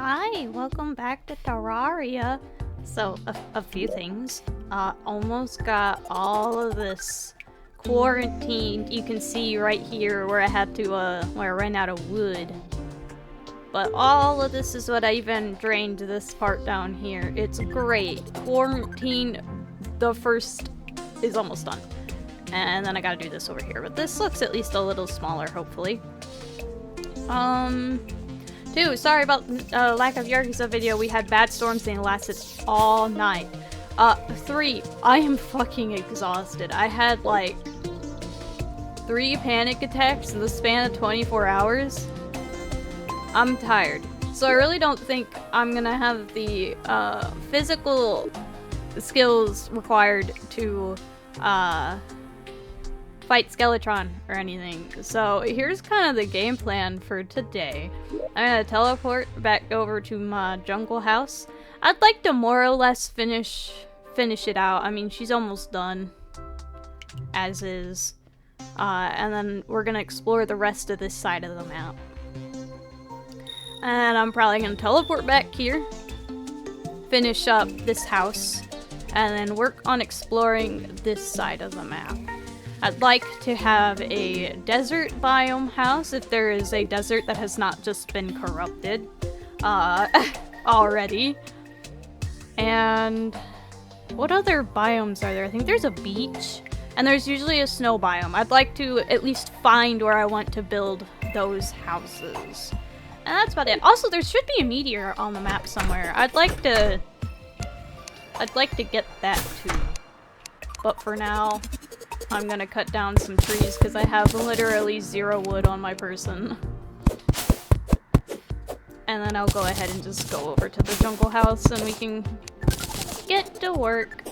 Hi, welcome back to Terraria. So, a few things. Almost got all of this quarantined. You can see right here where I had to, where I ran out of wood. But all of this is what I even drained this part down here. It's great. Quarantine, the first is almost done. And then I gotta do this over here. But this looks at least a little smaller, hopefully. 2, sorry about lack of Yakuza video. We had bad storms and it lasted all night. 3, I am fucking exhausted. I had like 3 panic attacks in the span of 24 hours. I'm tired. So I really don't think I'm gonna have the physical skills required to fight Skeletron or anything. So here's kind of the game plan for today. I'm gonna teleport back over to my jungle house. I'd like to more or less finish it out. I mean, she's almost done, as is. And then we're gonna explore the rest of this side of the map. And I'm probably gonna teleport back here, finish up this house, and then work on exploring this side of the map. I'd like to have a desert biome house if there is a desert that has not just been corrupted already. And what other biomes are there? I think there's a beach, and there's usually a snow biome. I'd like to at least find where I want to build those houses. And that's about it. Also, there should be a meteor on the map somewhere. I'd like to get that too. But for now, I'm gonna cut down some trees because I have literally 0 wood on my person. And then I'll go ahead and just go over to the jungle house and we can get to work.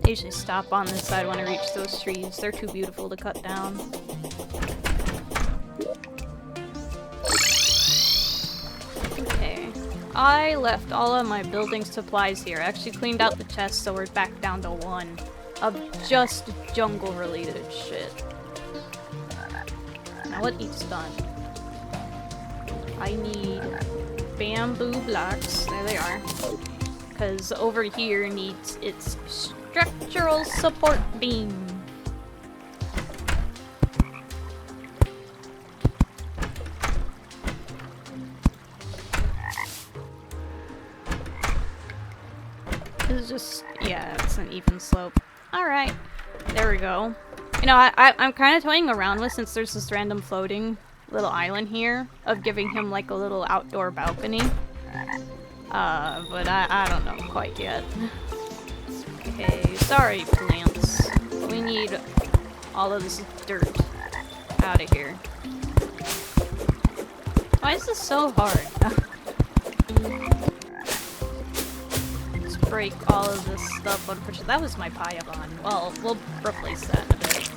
I usually stop on this side when I reach those trees. They're too beautiful to cut down. Okay. I left all of my building supplies here. I actually cleaned out the chest so we're back down to 1. Of just jungle-related shit. Now what needs done? I need bamboo blocks. There they are. Because over here needs its structural support beam. This is just, yeah, it's an even slope. Alright, there we go. You know, I'm kind of toying around with, since there's this random floating little island here, of giving him like a little outdoor balcony. But I don't know quite yet. Okay, sorry plants. We need all of this dirt out of here. Why is this so hard? Break all of this stuff, unfortunately. That was my Payabon. Well, we'll replace that in a bit.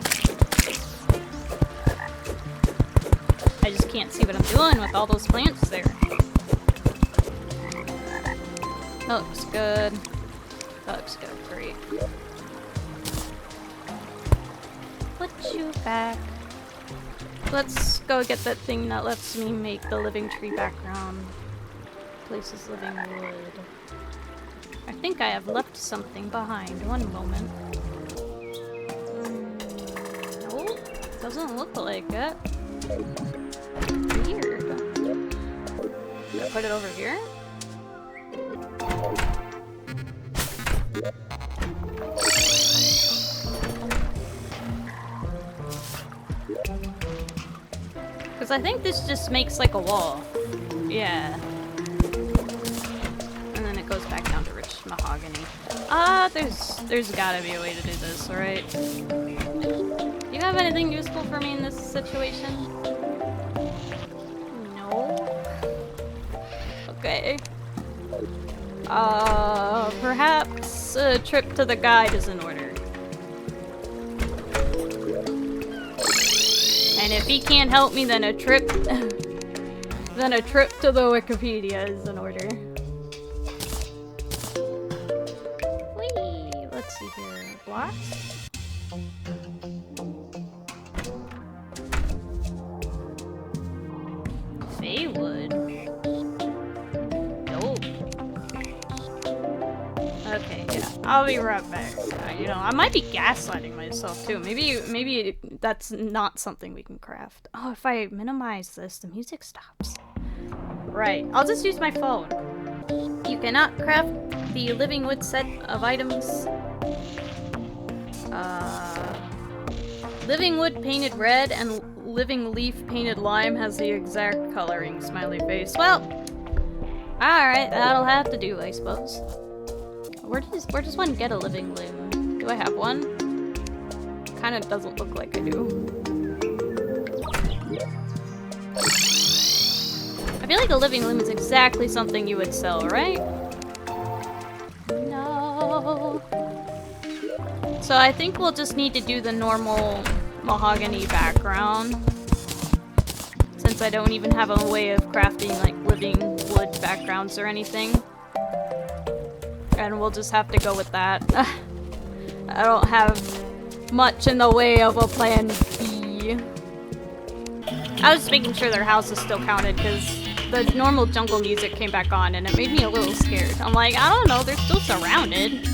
I just can't see what I'm doing with all those plants there. That looks good. That looks good. Great. Put you back. Let's go get that thing that lets me make the living tree background. Places living wood. I think I have left something behind. One moment. Nope. Doesn't look like it. Weird. Should I put it over here? Because I think this just makes like a wall. Yeah. Goes back down to rich mahogany. There's gotta be a way to do this, right? Do you have anything useful for me in this situation? No. Okay. Perhaps a trip to the guide is in order. And if he can't help me, then a trip to the Wikipedia is in order. Let's see here. Blocks? Baywood. I'll be right back. You know, I might be gaslighting myself too. Maybe that's not something we can craft. Oh, if I minimize this, the music stops. Right. I'll just use my phone. You cannot craft the living wood set of items. Living wood painted red and living leaf painted lime has the exact coloring. Smiley face. Well, alright, that'll have to do, I suppose. Where does one get a living loom? Do I have one? Kinda doesn't look like I do. I feel like a living loom is exactly something you would sell, right? No. So I think we'll just need to do the normal mahogany background. Since I don't even have a way of crafting like living wood backgrounds or anything. And we'll just have to go with that. I don't have much in the way of a plan B. I was just making sure their house is still counted because the normal jungle music came back on and it made me a little scared. I'm like, I don't know, they're still surrounded.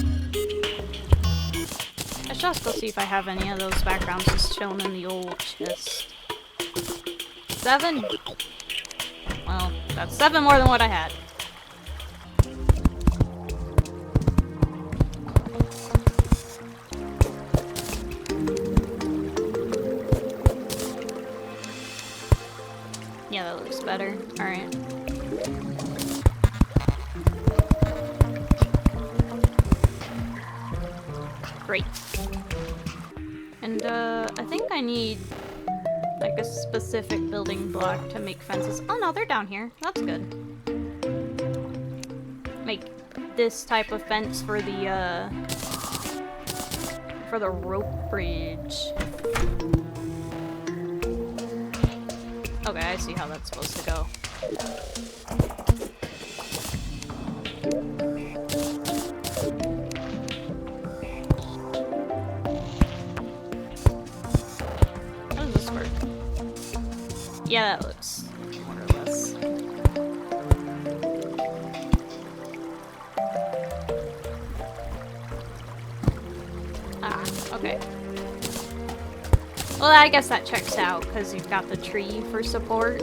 I should just go see if I have any of those backgrounds just chilling in the old chest. 7? Well, that's 7 more than what I had. Yeah, that looks better. Alright. Great. And, I think I need, like, a specific building block to make fences. Oh, no, they're down here. That's good. Make this type of fence for the rope bridge. Okay, I see how that's supposed to go. How does this work? Yeah, that looks more or less. Ah, okay. Well, I guess that checks out, because you've got the tree for support.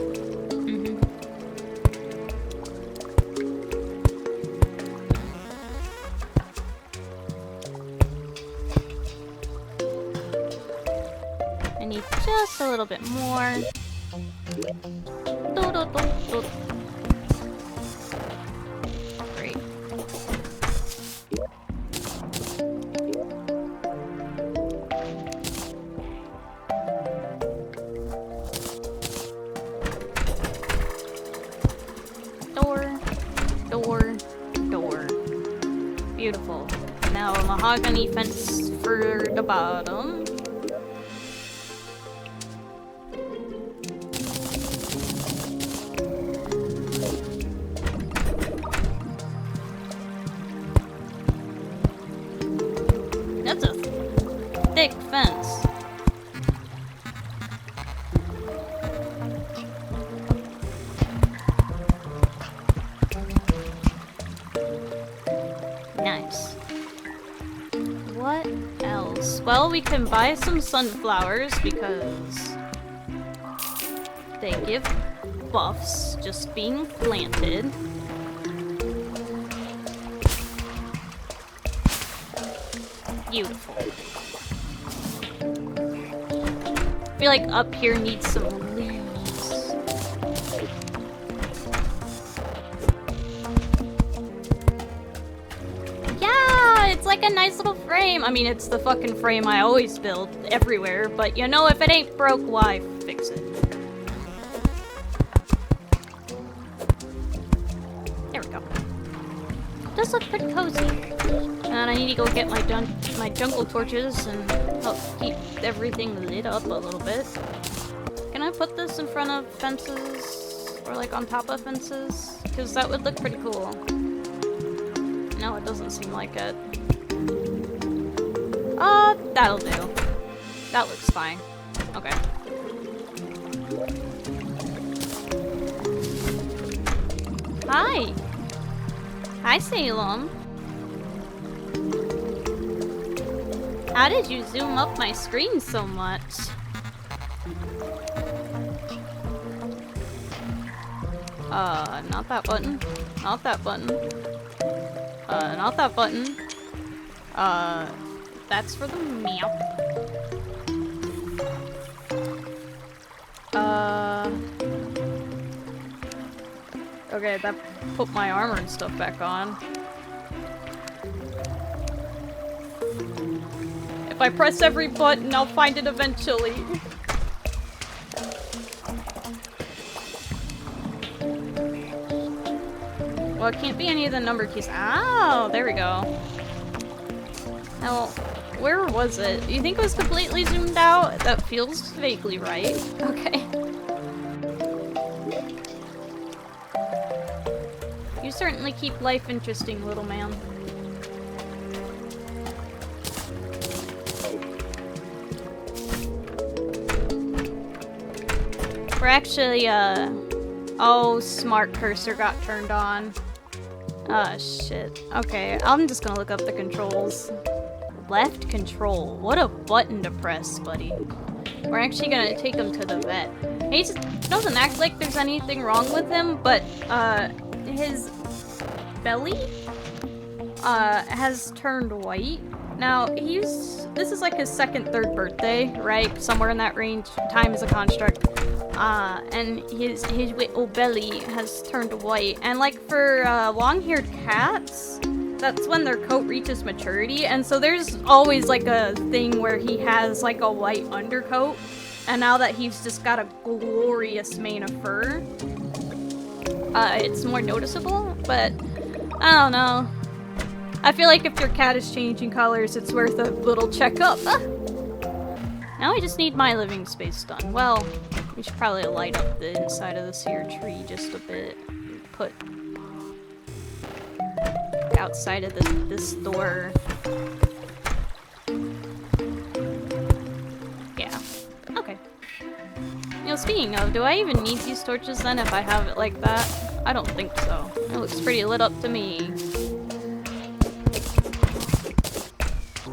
I need just a little bit more. Great. Door. Beautiful. Now a mahogany fence for the bottom. That's a thick fence. Nice. What else? Well, we can buy some sunflowers because they give buffs just being planted. Beautiful. I feel like up here needs some leaves. It's like a nice little frame. I mean, it's the fucking frame I always build everywhere, but you know, if it ain't broke, why fix it? There we go. Does look pretty cozy. And I need to go get my jungle torches and help keep everything lit up a little bit. Can I put this in front of fences? Or like on top of fences? Because that would look pretty cool. No, it doesn't seem like it. That'll do. That looks fine. Okay. Hi! Hi, Salem. How did you zoom up my screen so much? Not that button. Not that button. Not that button. That's for the map. Okay, that put my armor and stuff back on. If I press every button, I'll find it eventually. Well, it can't be any of the number keys. Oh, there we go. Now, where was it? You think it was completely zoomed out? That feels vaguely right. Okay. You certainly keep life interesting, little man. We're actually, oh, smart cursor got turned on. Ah, shit. Okay, I'm just gonna look up the controls. Left control. What a button to press, buddy. We're actually gonna take him to the vet. He just doesn't act like there's anything wrong with him, but, his belly, has turned white. Now, this is like his second, third birthday, right? Somewhere in that range. Time is a construct. And his little belly has turned white. And like for, long-haired cats, that's when their coat reaches maturity. And so there's always like a thing where he has like a white undercoat. And now that he's just got a glorious mane of fur, it's more noticeable, but I don't know. I feel like if your cat is changing colors, it's worth a little checkup. Now I just need my living space done. Well, we should probably light up the inside of this here tree just a bit. Put outside of this door. Yeah. Okay. You know, speaking of, do I even need these torches then if I have it like that? I don't think so. It looks pretty lit up to me.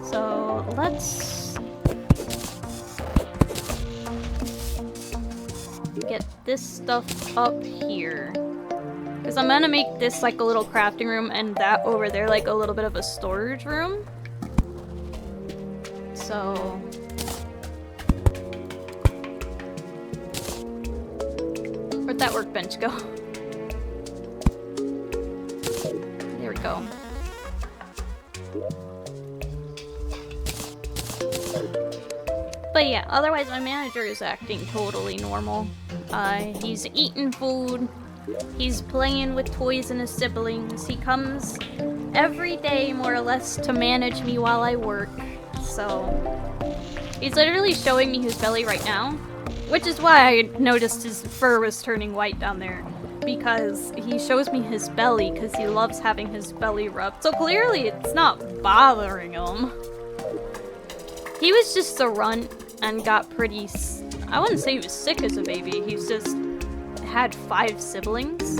So, let's get this stuff up here. Because I'm gonna make this like a little crafting room and that over there like a little bit of a storage room. So... where'd that workbench go? There we go. But yeah, otherwise my manager is acting totally normal. He's eating food. He's playing with toys and his siblings. He comes every day, more or less, to manage me while I work. So, he's literally showing me his belly right now. Which is why I noticed his fur was turning white down there. Because he shows me his belly, because he loves having his belly rubbed. So clearly it's not bothering him. He was just a runt and got pretty... I wouldn't say he was sick as a baby. He's just had 5 siblings.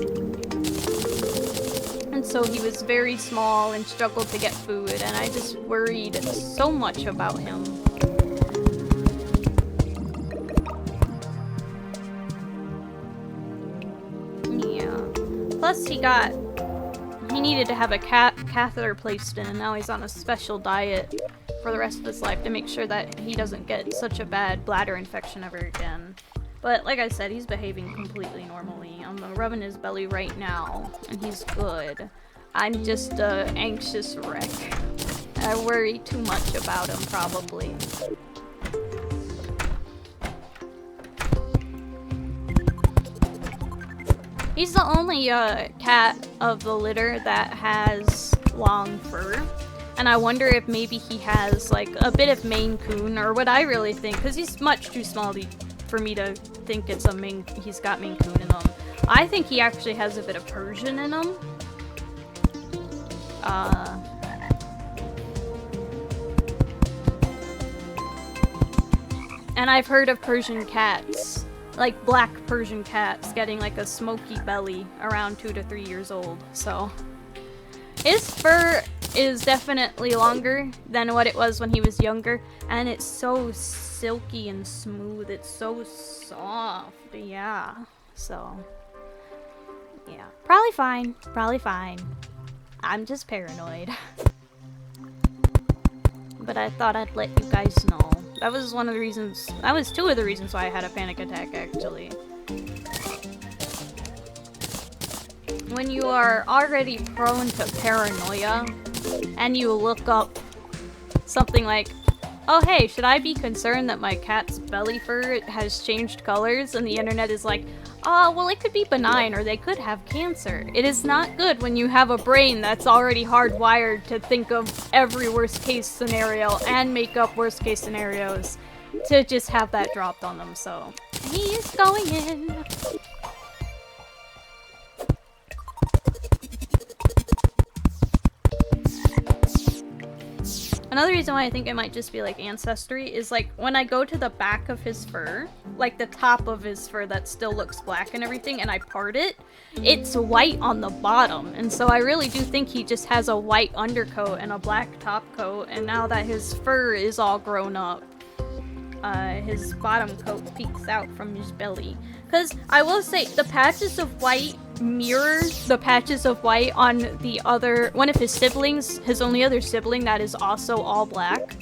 And so he was very small and struggled to get food. And I just worried so much about him. Plus, he needed to have a catheter placed in, and now he's on a special diet for the rest of his life to make sure that he doesn't get such a bad bladder infection ever again. But like I said, he's behaving completely normally. I'm rubbing his belly right now, and he's good. I'm just an anxious wreck. I worry too much about him, probably. He's the only cat of the litter that has long fur. And I wonder if maybe he has like a bit of Maine Coon, or what I really think, because he's much too small for me to think it's he's got Maine Coon in him. I think he actually has a bit of Persian in him. And I've heard of Persian cats, like black Persian cats, getting like a smoky belly around 2 to 3 years old. So his fur is definitely longer than what it was when he was younger, and it's so silky and smooth. It's so soft. Yeah. So, yeah. Probably fine. Probably fine. I'm just paranoid. But I thought I'd let you guys know. That was one of the reasons. That was two of the reasons why I had a panic attack, actually. When you are already prone to paranoia, and you look up something like, oh hey, should I be concerned that my cat's belly fur has changed colors? And the internet is like, oh, well it could be benign or they could have cancer. It is not good when you have a brain that's already hardwired to think of every worst case scenario and make up worst case scenarios to just have that dropped on them. So he's going in. Another reason why I think it might just be like ancestry is like when I go to the back of his fur, like the top of his fur that still looks black and everything, and I part it, it's white on the bottom. And so I really do think he just has a white undercoat and a black top coat, and now that his fur is all grown up, his bottom coat peeks out from his belly. Because I will say, the patches of white mirror the patches of white on the other, one of his siblings, his only other sibling that is also all black,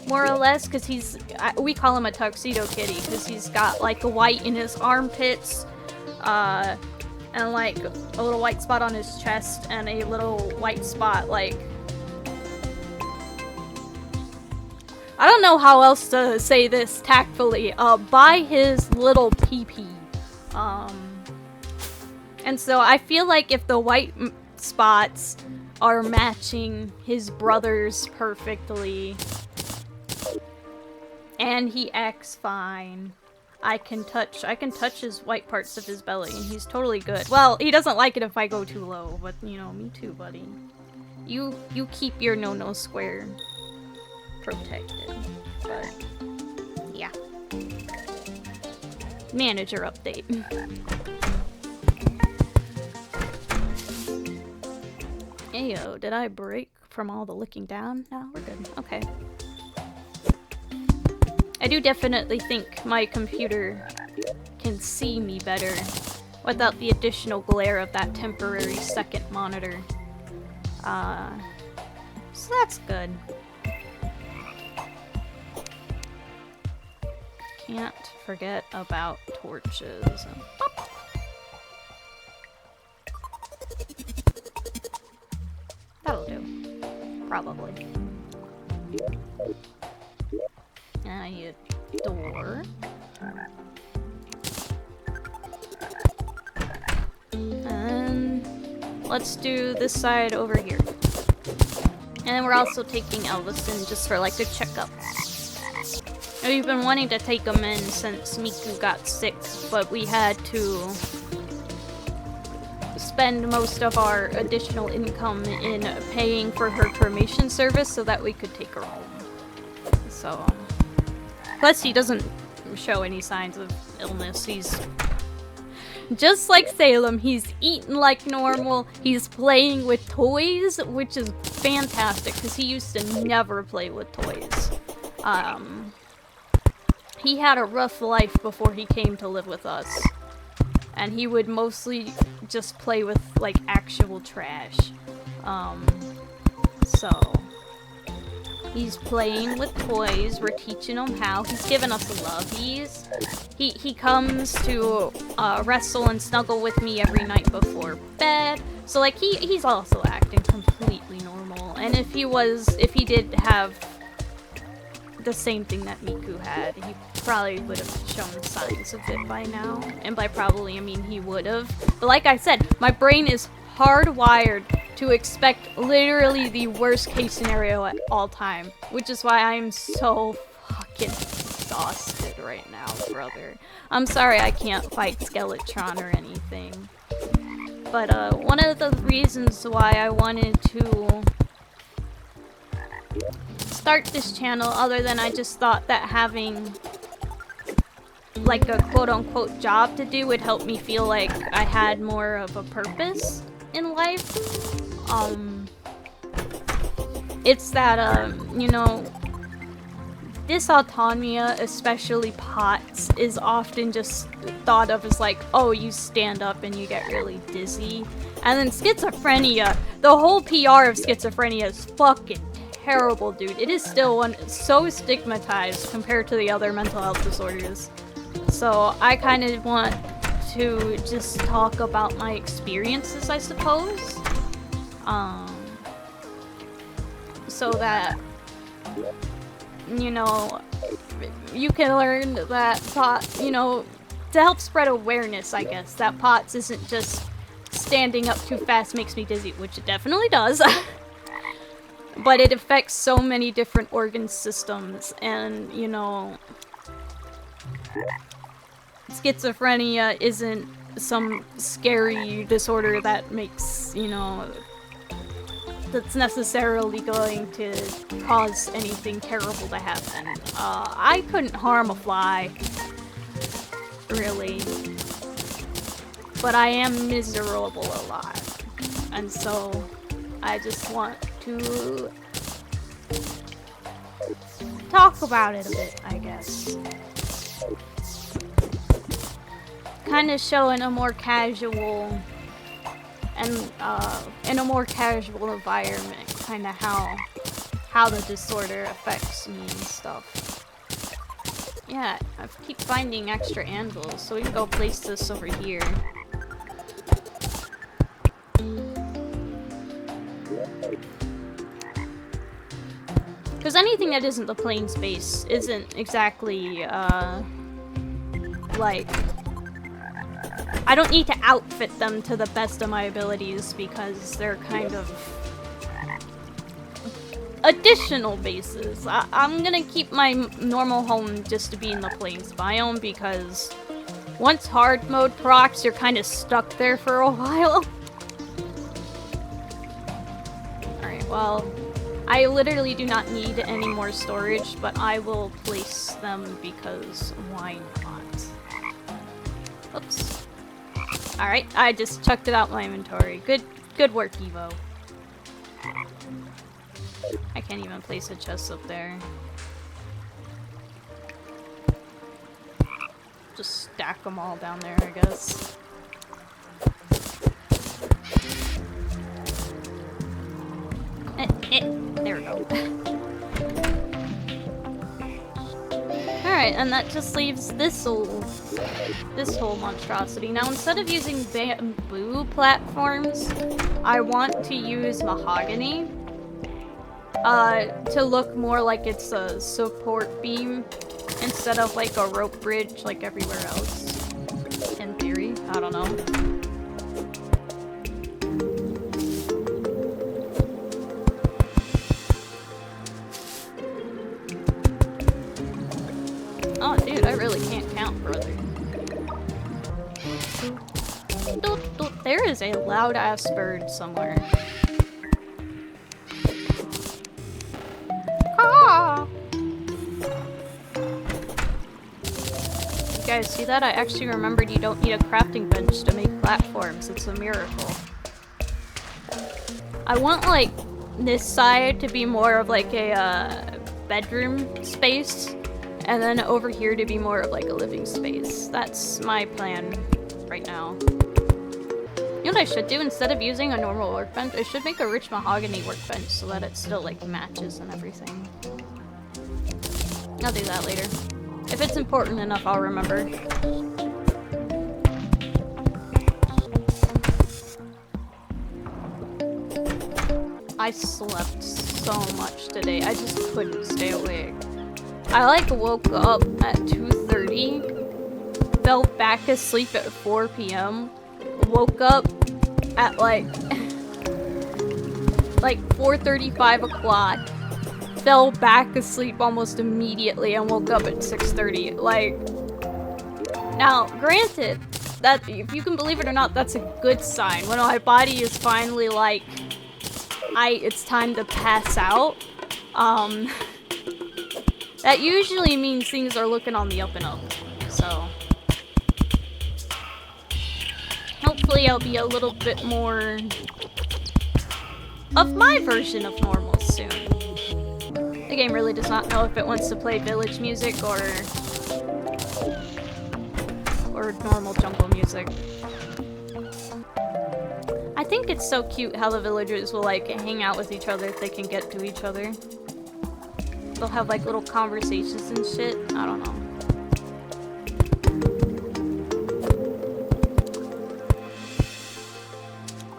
more or less, because he's, we call him a tuxedo kitty, because he's got like a white in his armpits, and like a little white spot on his chest, and a little white spot like, I don't know how else to say this tactfully, by his little pee-pee. And so I feel like if the white spots are matching his brothers perfectly, and he acts fine, I can touch his white parts of his belly, and he's totally good. Well, he doesn't like it if I go too low, but you know, me too, buddy. You keep your no-no square protected. But yeah. Manager update. Ayo, did I break from all the looking down? No, we're good. Okay. I do definitely think my computer can see me better without the additional glare of that temporary second monitor. So that's good. Can't forget about torches. Pop. That'll do. Probably. And I need a door. And let's do this side over here. And then we're also taking Elvis in just for like a checkup. We've been wanting to take him in since Miku got sick, but we had to spend most of our additional income in paying for her cremation service so that we could take her home. So, plus he doesn't show any signs of illness. He's just like Salem. He's eating like normal. He's playing with toys, which is fantastic because he used to never play with toys. He had a rough life before he came to live with us. And he would mostly just play with, like, actual trash. So he's playing with toys. We're teaching him how. He's giving us lovies. He comes to wrestle and snuggle with me every night before bed. So, like, he's also acting completely normal. And if he did have the same thing that Miku had, he probably would have shown signs of it by now. And by probably, I mean he would have. But like I said, my brain is hardwired to expect literally the worst case scenario at all time. Which is why I'm so fucking exhausted right now, brother. I'm sorry I can't fight Skeletron or anything. But one of the reasons why I wanted to start this channel, other than I just thought that having like a quote-unquote job to do would help me feel like I had more of a purpose in life, It's that, you know, dysautonomia, especially POTS, is often just thought of as like, oh, you stand up and you get really dizzy. And then schizophrenia, the whole PR of schizophrenia is fucking terrible, dude. It is still so stigmatized compared to the other mental health disorders. So I kind of want to just talk about my experiences, I suppose. So that, you know, you can learn that you know, to help spread awareness, I guess, that POTS isn't just standing up too fast makes me dizzy, which it definitely does. But it affects so many different organ systems, and, you know, schizophrenia isn't some scary disorder that makes, you know, that's necessarily going to cause anything terrible to happen. I couldn't harm a fly, really, but I am miserable a lot, and so I just want to talk about it a bit, I guess. Kind of show in a more casual and in a more casual environment, kind of how the disorder affects me and stuff. Yeah, I keep finding extra anvils, so we can go place this over here. Because anything that isn't the plane space isn't exactly, like, I don't need to outfit them to the best of my abilities because they're kind of additional bases. I'm gonna keep my normal home just to be in the plains biome because once hard mode procs, you're kind of stuck there for a while. Alright, well, I literally do not need any more storage, but I will place them because why not? Oops. Alright, I just chucked it out my inventory. Good work, Evo. I can't even place a chest up there. Just stack them all down there, I guess. There we go. Alright, and that just leaves this whole monstrosity. Now, instead of using bamboo platforms, I want to use mahogany to look more like it's a support beam instead of like a rope bridge like everywhere else. In theory, I don't know. Oh, dude, I really can't count, brother. There is a loud-ass bird somewhere. Ah! You guys see that? I actually remembered you don't need a crafting bench to make platforms. It's a miracle. I want, like, this side to be more of, like, a bedroom space. And then over here to be more of like a living space. That's my plan right now. You know what I should do? Instead of using a normal workbench, I should make a rich mahogany workbench so that it still like matches and everything. I'll do that later. If it's important enough, I'll remember. I slept so much today. I just couldn't stay awake. I like woke up at 2:30, fell back asleep at 4 p.m, woke up at like 4:35 o'clock, fell back asleep almost immediately and woke up at 6:30. Like, now granted, that if you can believe it or not, that's a good sign. When my body is finally like, it's time to pass out. That usually means things are looking on the up and up, so hopefully I'll be a little bit more of my version of normal soon. The game really does not know if it wants to play village music or normal jungle music. I think it's so cute how the villagers will like hang out with each other if they can get to each other. They'll have like little conversations and shit. I don't know.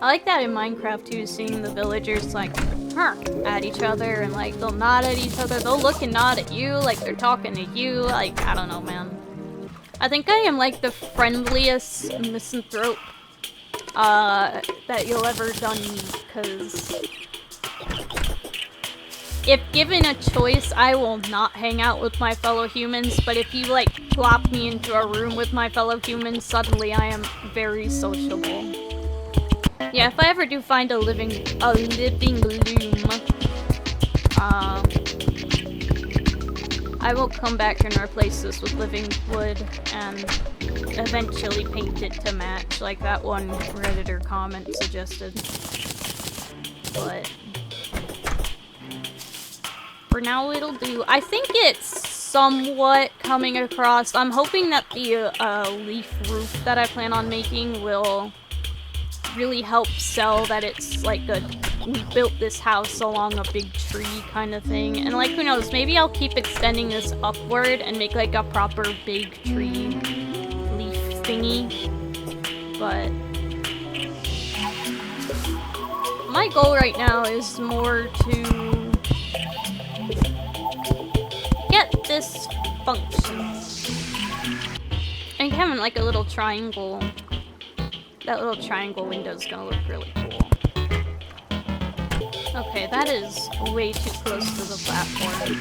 I like that in Minecraft too, seeing the villagers like at each other and like they'll nod at each other. They'll look and nod at you like they're talking to you. Like, I don't know, man. I think I am like the friendliest misanthrope that you'll ever done meet, because if given a choice, I will not hang out with my fellow humans, but if you like plop me into a room with my fellow humans, suddenly I am very sociable. Yeah, if I ever do find a living loom, I will come back and replace this with living wood and eventually paint it to match, like that one Redditor comment suggested. But for now it'll do. I think it's somewhat coming across. I'm hoping that the leaf roof that I plan on making will really help sell that it's like we built this house along a big tree kind of thing. And like, who knows, maybe I'll keep extending this upward and make like a proper big tree leaf thingy. But my goal right now is more to get this function. And having like a little triangle. That little triangle window is gonna look really cool. Okay, that is way too close to the platform.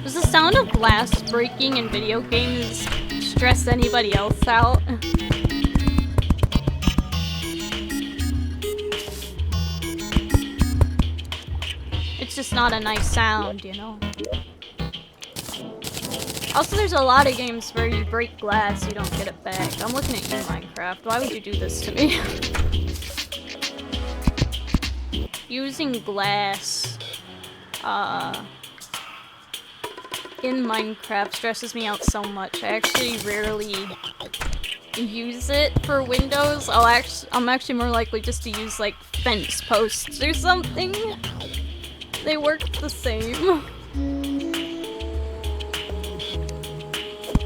Does the sound of glass breaking in video games stress anybody else out? It's just not a nice sound, you know? Also, there's a lot of games where you break glass, you don't get it back. I'm looking at you, Minecraft. Why would you do this to me? Using glass, in Minecraft stresses me out so much. I actually rarely use it for windows. I'm actually more likely just to use, like, fence posts or something. They work the same.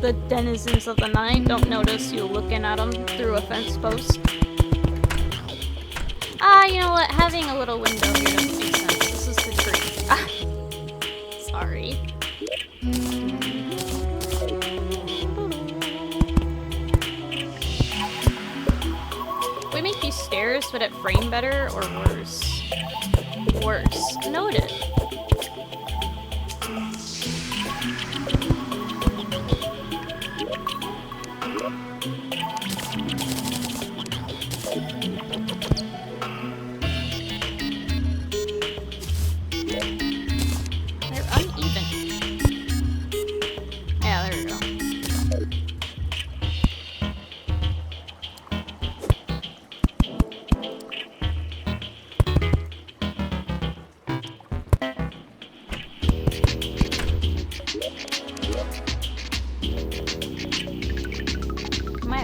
The denizens of the night don't notice you looking at them through a fence post. You know what? Having a little window here doesn't make sense. This is the tree. Sorry. We make these stairs, would it frame better or worse? Worse. Noted.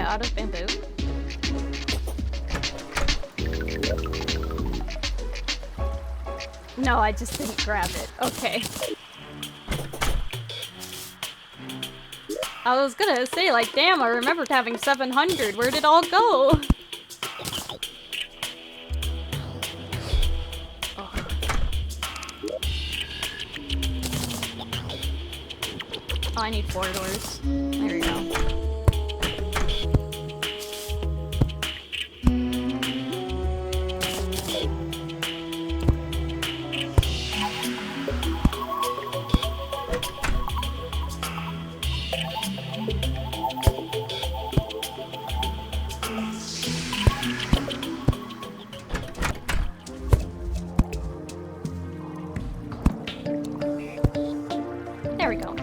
Out of bamboo? No, I just didn't grab it. Okay. I was gonna say, like, damn, I remembered having 700. Where did it all go? Oh. I need 4 doors. There we go.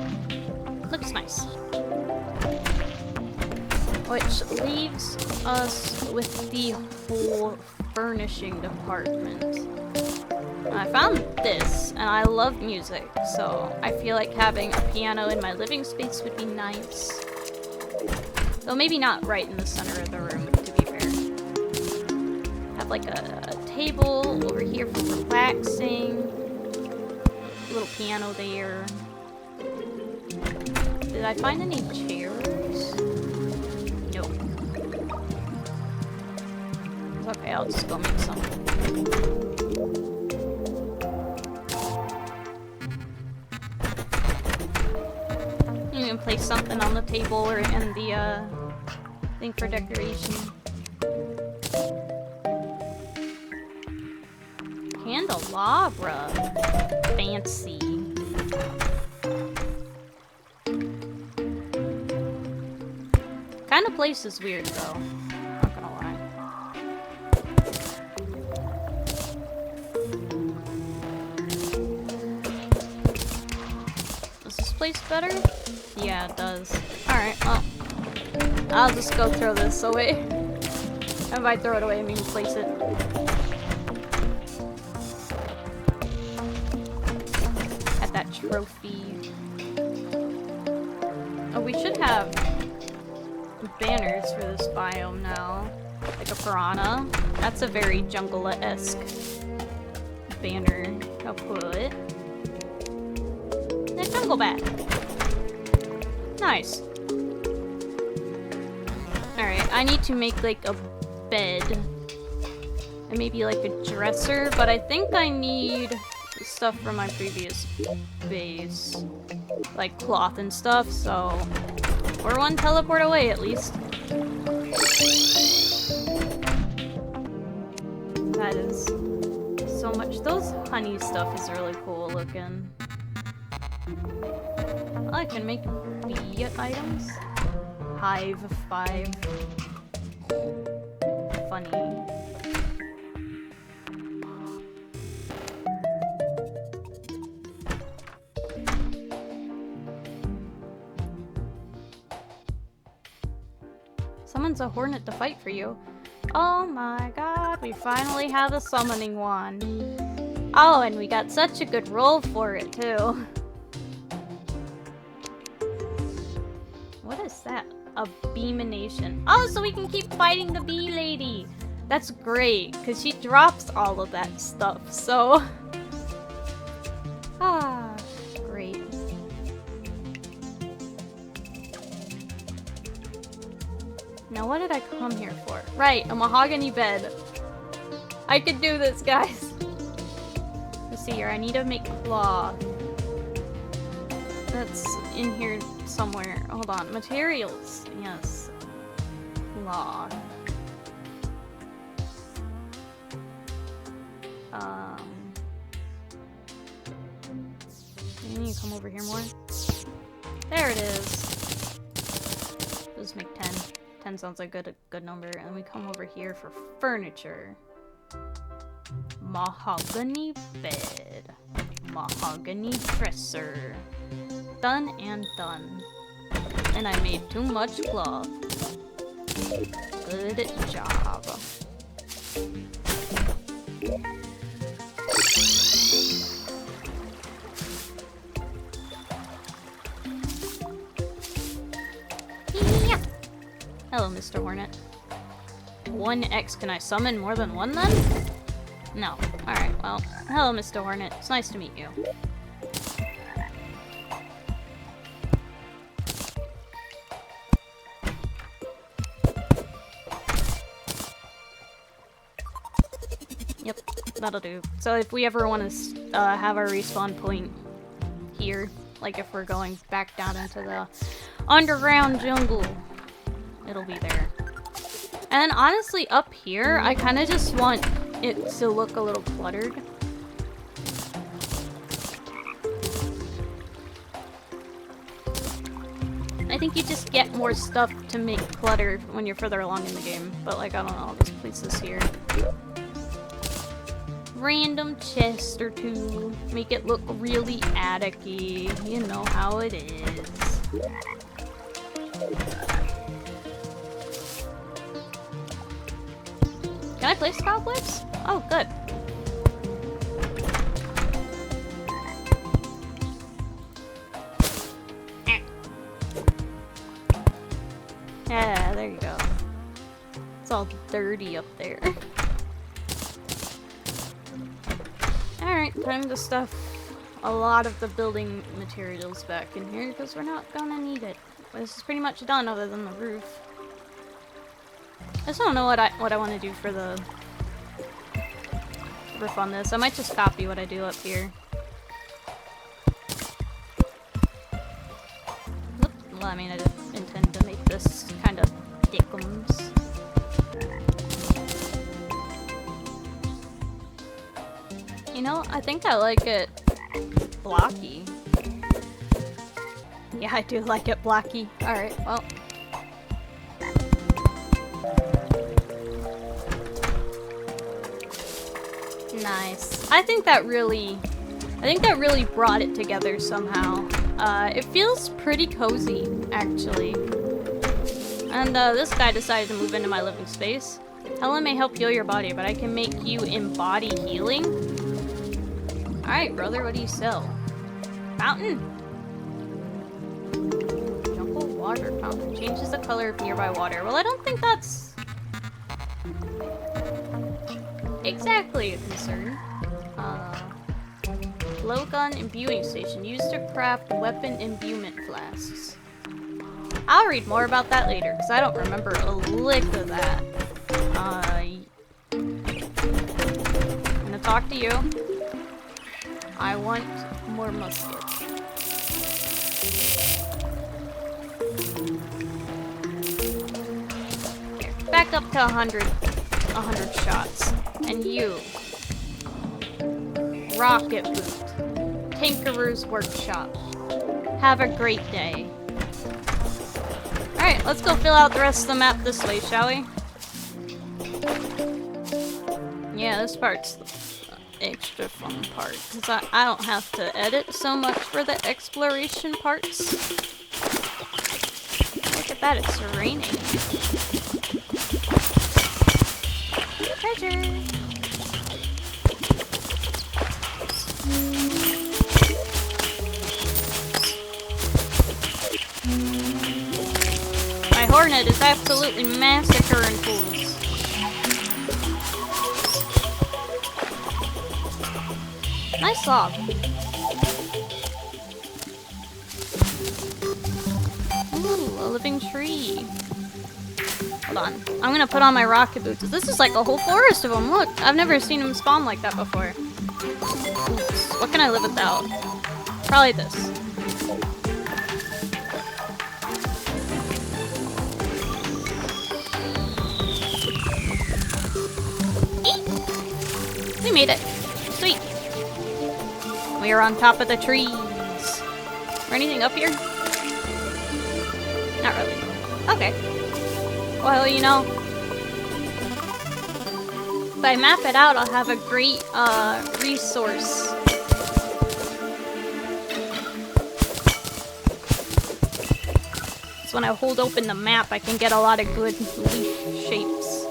Which leaves us with the whole furnishing department. And I found this, and I love music, so I feel like having a piano in my living space would be nice. Though maybe not right in the center of the room, to be fair. Have like a table over here for relaxing. A little piano there. Did I find any chairs? Nope. Okay, I'll just go make some. You can place something on the table or in the thing for decoration. Candelabra. Fancy. Kind of place is weird though. Not gonna lie. Does this place better? Yeah, it does. Alright, well. I'll just go throw this away. If I throw it away, I mean place it. At that trophy. Oh, we should have banners for this biome now. Like a piranha. That's a very jungle-esque banner. I'll put it. The jungle bat. Nice. Alright, I need to make like a bed. And maybe like a dresser, but I think I need stuff from my previous base. Like cloth and stuff, so we're one teleport away at least. That is so much. Those honey stuff is really cool looking. I can make bee items. Hive 5. Funny. Summons a hornet to fight for you. Oh my god, we finally have a summoning wand. Oh, and we got such a good roll for it too. What is that? A beamination. Oh, so we can keep fighting the bee lady. That's great, because she drops all of that stuff, so... Ah, great. Now what did I come here for? Right, a mahogany bed. I could do this, guys. Let's see here, I need to make cloth. That's in here somewhere. Hold on, materials. Yes. Cloth. You need to come over here more. There it is. Let's make 10. 10 sounds like a good number. And we come over here for furniture. Mahogany bed. Mahogany dresser. Done and done. And I made too much cloth. Good job. Yeah. Hello, Mr. Hornet. 1x, can I summon more than one then? No. Alright, well, hello, Mr. Hornet. It's nice to meet you. Yep, that'll do. So if we ever want to have our respawn point here, like if we're going back down into the underground jungle, it'll be there. And honestly, up here, I kind of just want it to look a little cluttered. I think you just get more stuff to make cluttered when you're further along in the game. But like, I don't know, I'll just place this here. Random chest or two. Make it look really attic-y. You know how it is. Can I place cobwebs? Oh, good. Yeah, there you go. It's all dirty up there. Alright, time to stuff a lot of the building materials back in here because we're not gonna need it. This is pretty much done other than the roof. I just don't know what I want to do for the roof on this. I might just copy what I do up here. Oop. Well, I mean, I didn't intend to make this kind of dickums. You know, I think I like it blocky. Yeah, I do like it blocky. Alright, well. Nice. I think that really brought it together somehow. It feels pretty cozy, actually. And this guy decided to move into my living space. Helen may help heal your body, but I can make you embody healing. Alright, brother, what do you sell? Fountain. Jungle water fountain. Changes the color of nearby water. Well, I don't think that's exactly a concern. Blowgun imbuing station. Used to craft weapon imbuement flasks. I'll read more about that later, because I don't remember a lick of that. I'm gonna talk to you. I want more musket. Here, back up to 100 shots. And you. Rocket boot. Tinkerer's workshop. Have a great day. Alright, let's go fill out the rest of the map this way, shall we? Yeah, this part's the extra fun part, because I don't have to edit so much for the exploration parts. Look at that, it's raining. Treasure! My hornet is absolutely massacring fools. Nice log. Ooh, a living tree. Hold on. I'm gonna put on my rocket boots. This is like a whole forest of them. Look, I've never seen them spawn like that before. Oops. What can I live without? Probably this. Eek. We made it. Sweet. We are on top of the trees. Or anything up here? Not really. Okay. Well, you know, if I map it out, I'll have a great resource. So when I hold open the map, I can get a lot of good leaf shapes.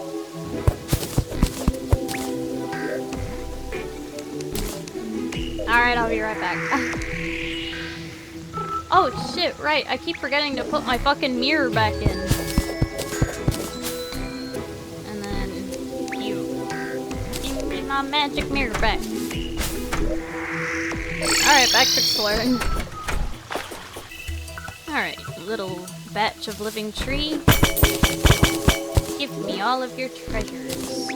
Alright, I'll be right back. Oh shit, right, I keep forgetting to put my fucking mirror back in. And then you. Give me my magic mirror back. Alright, back to exploring. Alright, little batch of living tree. Give me all of your treasures.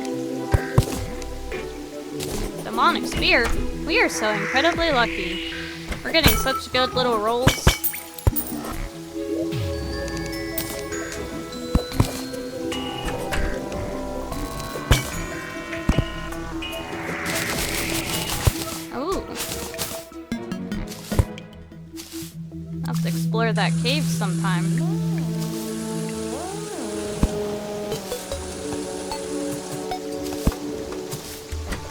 Demonic spear? We are so incredibly lucky. We're getting such good little rolls. Ooh. I'll have to explore that cave sometime.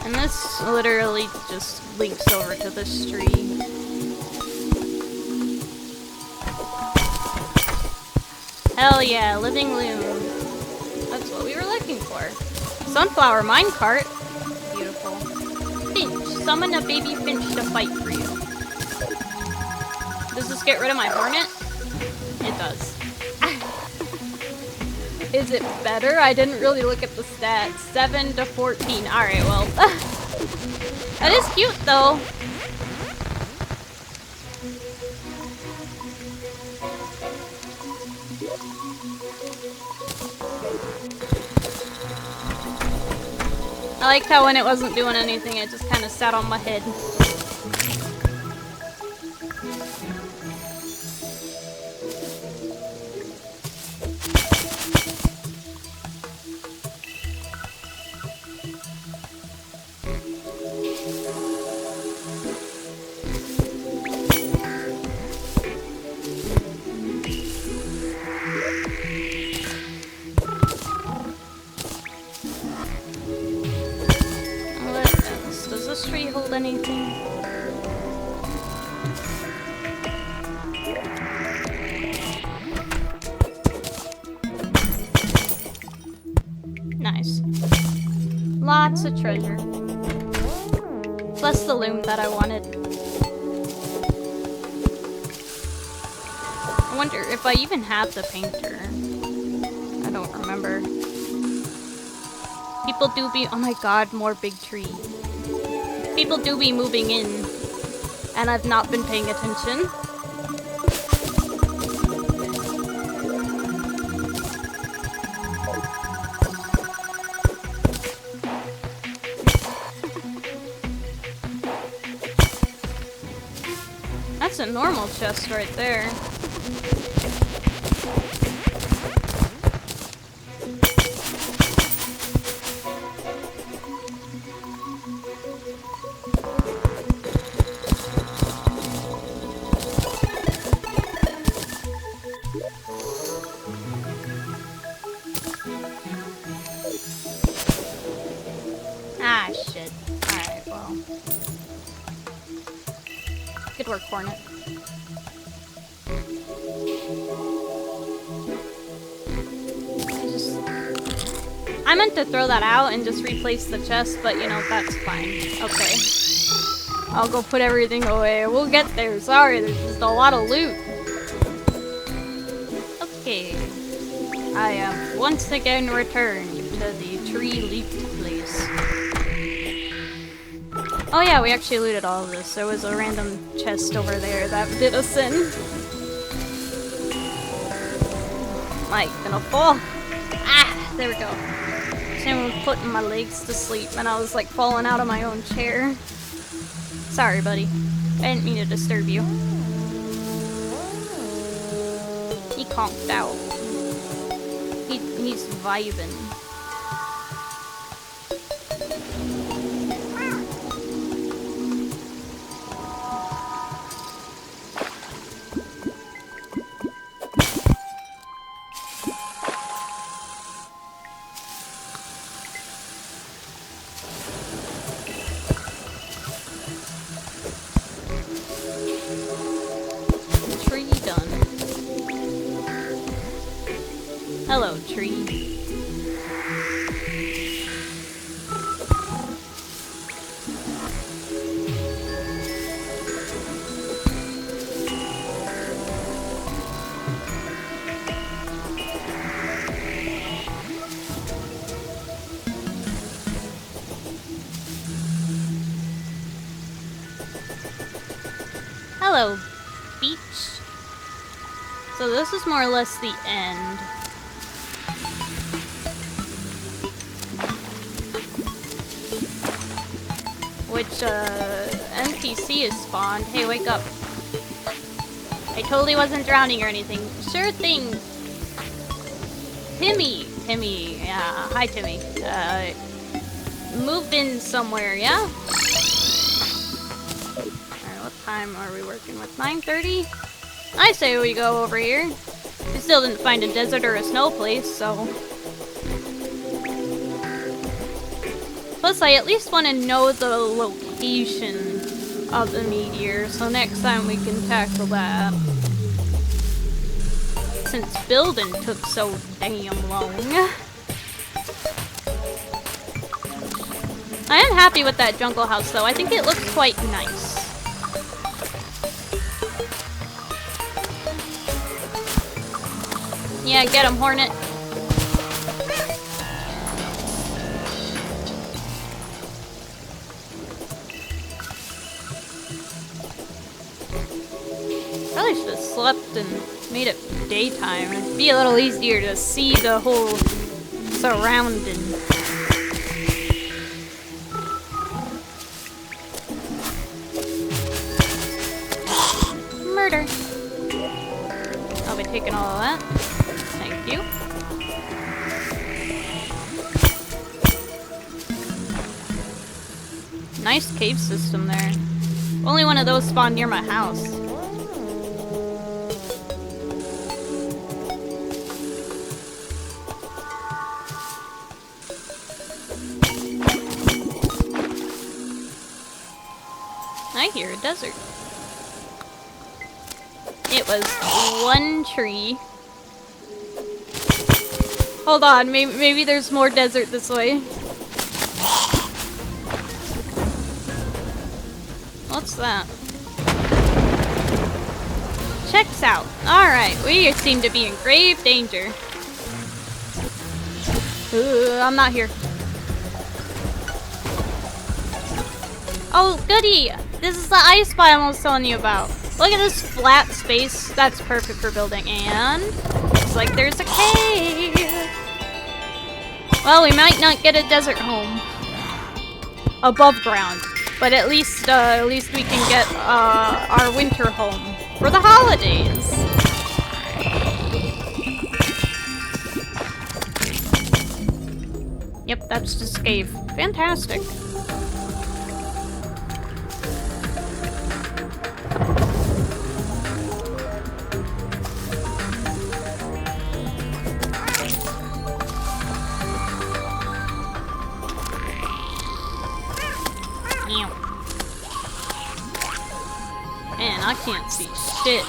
And this literally just links over to this tree. Hell yeah, living loom. That's what we were looking for. Sunflower minecart. Beautiful. Finch. Summon a baby finch to fight for you. Does this get rid of my hornet? It does. Is it better? I didn't really look at the stats. 7 to 14. Alright, well. That is cute, though. I liked how when it wasn't doing anything, it just kind of sat on my head. Anything? Nice. Lots of treasure. Plus the loom that I wanted. I wonder if I even have the painter. I don't remember. People do be— oh my god, more big tree. People do be moving in, and I've not been paying attention. That's a normal chest right there. Ah, shit. Alright, well. Good work, Hornet. I meant to throw that out and just replace the chest, but you know, that's fine. Okay. I'll go put everything away. We'll get there. Sorry, there's just a lot of loot. Okay. I have once again returned to the tree-leafed place. Oh yeah, we actually looted all of this. There was a random chest over there that did us in. Am I gonna fall? Ah, there we go. Someone was putting my legs to sleep and I was like falling out of my own chair. Sorry, buddy. I didn't mean to disturb you. He conked out. He's vibing. Hello, tree. Hello, beach. So this is more or less the end. Which, NPC is spawned. Hey, wake up. I totally wasn't drowning or anything. Sure thing. Timmy, yeah, hi Timmy. Moved in somewhere, yeah? Alright, what time are we working with? 9:30? I say we go over here. We still didn't find a desert or a snow place, so... Plus, I at least want to know the location of the meteor, so next time we can tackle that. Since building took so damn long. I am happy with that jungle house, though. I think it looks quite nice. Yeah, get him, Hornet. Probably should have slept and made it daytime. It'd be a little easier to see the whole surrounding. Murder. I'll be taking all of that. Thank you. Nice cave system there. Only one of those spawned near my house. I hear a desert. It was one tree. Hold on, maybe there's more desert this way. What's that? Checks out. Alright, we seem to be in grave danger. I'm not here. Oh, goody! This is the ice biome I was telling you about. Look at this flat space. That's perfect for building. And looks like there's a cave. Well, we might not get a desert home above ground, but at least we can get our winter home for the holidays. Yep, that's just cave. Fantastic. Man, I can't see shit.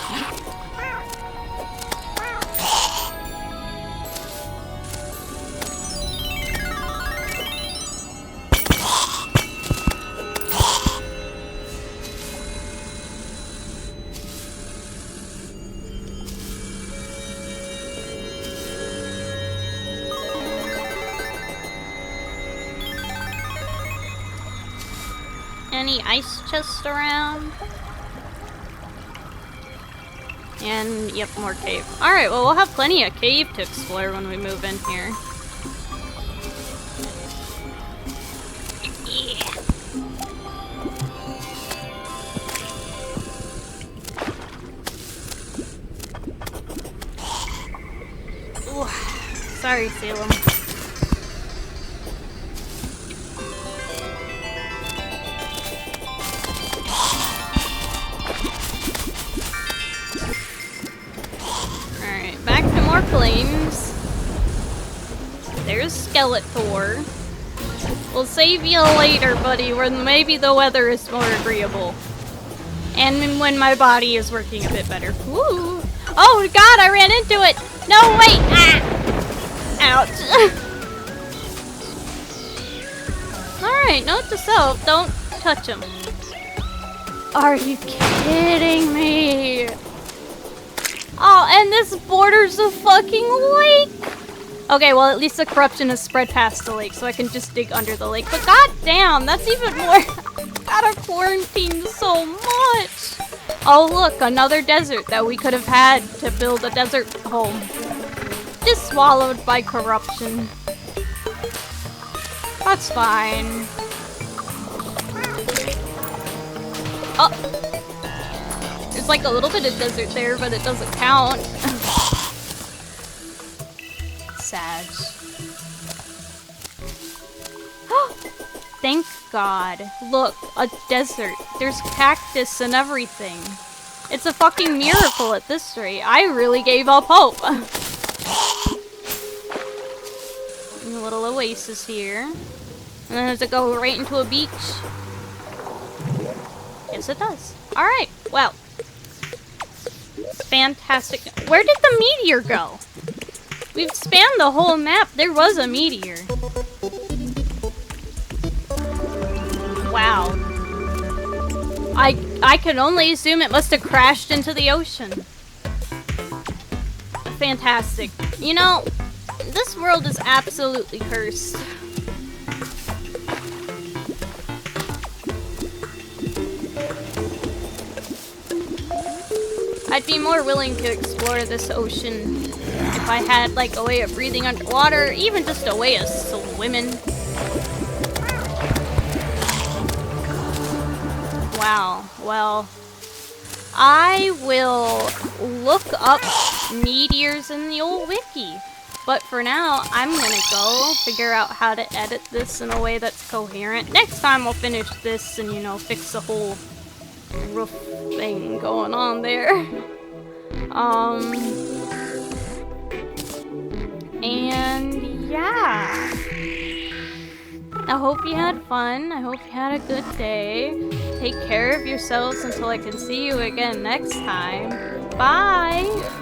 Any ice chests around? And, yep, more cave. Alright, well, we'll have plenty of cave to explore when we move in here. Yeah. Ooh. Sorry, Salem. Back to more flames. There's Skeletor. We'll save you later, buddy, when maybe the weather is more agreeable. And when my body is working a bit better. Woo! Oh god, I ran into it! No, wait! Ah! Ouch. Alright, note to self, don't touch him. Are you kidding me? Oh, and this borders a fucking lake! Okay, well, at least the corruption has spread past the lake, so I can just dig under the lake. But goddamn, that's even more... Gotta quarantine so much! Oh, look, another desert that we could have had to build a desert home. Just swallowed by corruption. That's fine. Oh! There's like a little bit of desert there, but it doesn't count. Sad. Thank God. Look, a desert. There's cactus and everything. It's a fucking miracle at this rate. I really gave up hope. And a little oasis here. And then does it go right into a beach? Yes, it does. Alright, well. Fantastic. Where did the meteor go? We've spanned the whole map. There was a meteor. Wow. I can only assume it must have crashed into the ocean. Fantastic. You know, this world is absolutely cursed. I'd be more willing to explore this ocean if I had like a way of breathing underwater, even just a way of swimming. Wow, well, I will look up meteors in the old wiki. But for now, I'm gonna go figure out how to edit this in a way that's coherent. Next time I'll finish this and, you know, fix the whole roof thing going on there. And yeah. I hope you had fun. I hope you had a good day. Take care of yourselves until I can see you again next time. Bye!